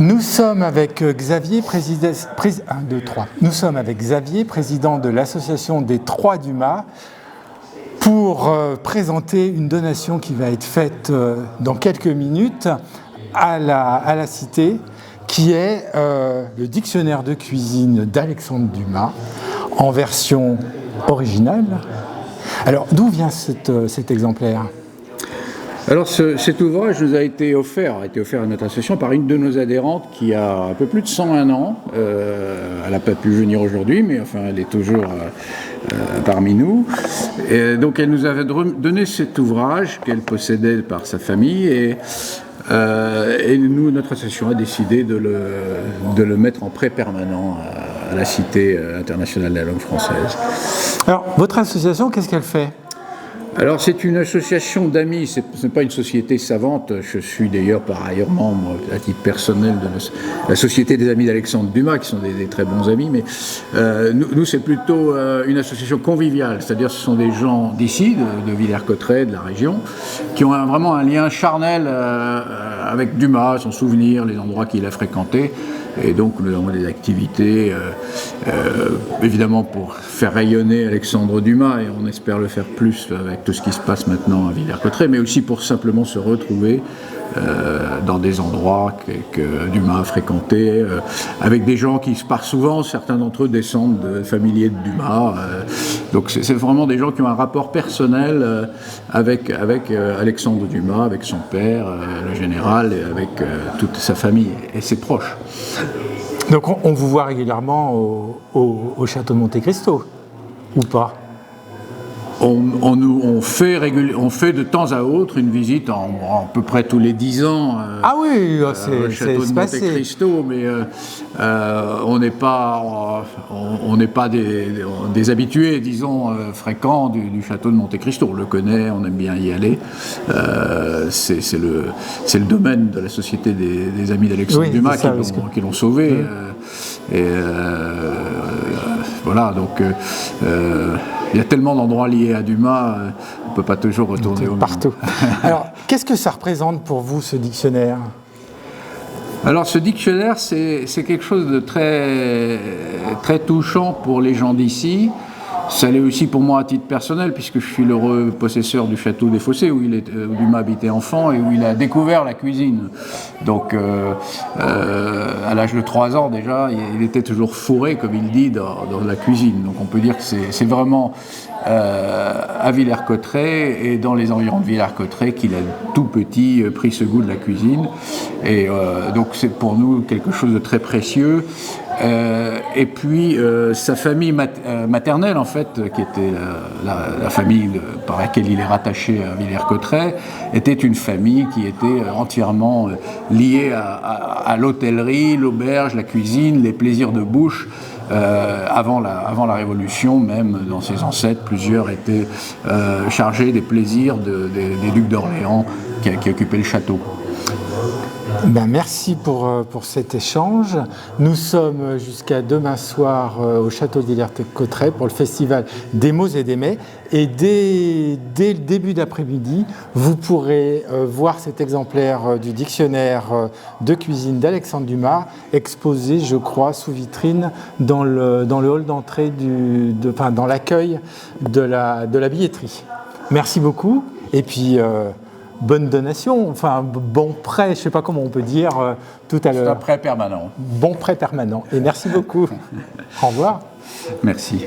Nous sommes avec Xavier, Nous sommes avec Xavier, président de l'association des Trois Dumas, pour présenter une donation qui va être faite dans quelques minutes à la Cité, qui est le dictionnaire de cuisine d'Alexandre Dumas, en version originale. Alors, d'où vient cet exemplaire ? Alors cet ouvrage nous a été offert à notre association par une de nos adhérentes qui a un peu plus de 101 ans. Elle n'a pas pu venir aujourd'hui, mais enfin elle est toujours parmi nous. Et donc elle nous avait donné cet ouvrage qu'elle possédait par sa famille et nous, notre association a décidé de le mettre en prêt permanent à la Cité internationale de la langue française. Alors, votre association, qu'est-ce qu'elle fait ? Alors c'est une association d'amis, ce n'est pas une société savante, je suis d'ailleurs par ailleurs membre à titre personnel de la Société des Amis d'Alexandre Dumas, qui sont des très bons amis, mais nous c'est plutôt une association conviviale, c'est-à-dire ce sont des gens d'ici, de Villers-Cotterêts, de la région, qui ont vraiment un lien charnel avec Dumas, son souvenir, les endroits qu'il a fréquentés. Et donc nous avons des activités, évidemment pour faire rayonner Alexandre Dumas, et on espère le faire plus avec tout ce qui se passe maintenant à Villers-Cotterêts, mais aussi pour simplement se retrouver dans des endroits que Dumas a fréquentés, avec des gens qui se parlent souvent, certains d'entre eux descendent de familiers de Dumas, donc c'est vraiment des gens qui ont un rapport personnel avec Alexandre Dumas, avec son père, le général, et avec toute sa famille et ses proches. Donc on vous voit régulièrement au château de Monte Cristo, ou pas ? On fait de temps à autre une visite à peu près tous les 10 ans au château de Monte Cristo, mais on n'est pas des habitués, disons, fréquents du château de Monte Cristo. On le connaît, on aime bien y aller. C'est le domaine de la Société des Amis d'Alexandre Dumas qui l'ont sauvé. Voilà, donc il y a tellement d'endroits liés à Dumas, on ne peut pas toujours retourner au partout. Alors, qu'est-ce que ça représente pour vous, ce dictionnaire ? Alors, ce dictionnaire, c'est quelque chose de très, très touchant pour les gens d'ici. Ça l'est aussi pour moi à titre personnel, puisque je suis l'heureux possesseur du château des Fossés, où Dumas habitait enfant et où il a découvert la cuisine. Donc, à l'âge de 3 ans déjà, il était toujours fourré, comme il dit, dans la cuisine. Donc on peut dire que c'est vraiment à Villers-Cotterêts et dans les environs de Villers-Cotterêts qu'il a tout petit pris ce goût de la cuisine. Et donc c'est pour nous quelque chose de très précieux. Et puis sa famille maternelle, en fait, qui était la famille par laquelle il est rattaché à Villers-Cotterêts, était une famille qui était entièrement liée à l'hôtellerie, l'auberge, la cuisine, les plaisirs de bouche. Avant la Révolution, même dans ses ancêtres, plusieurs étaient chargés des plaisirs des ducs d'Orléans qui occupaient le château. Ben merci pour cet échange. Nous sommes jusqu'à demain soir au château de Villers-Cotterêts pour le festival des mots et des mets. Et dès le début d'après-midi, vous pourrez voir cet exemplaire du dictionnaire de cuisine d'Alexandre Dumas exposé, je crois, sous vitrine dans le hall d'entrée, dans l'accueil de la billetterie. Merci beaucoup. Et puis... bonne donation, enfin bon prêt, je ne sais pas comment on peut dire tout à l'heure. C'est un prêt permanent. Bon prêt permanent. Et merci beaucoup. Au revoir. Merci.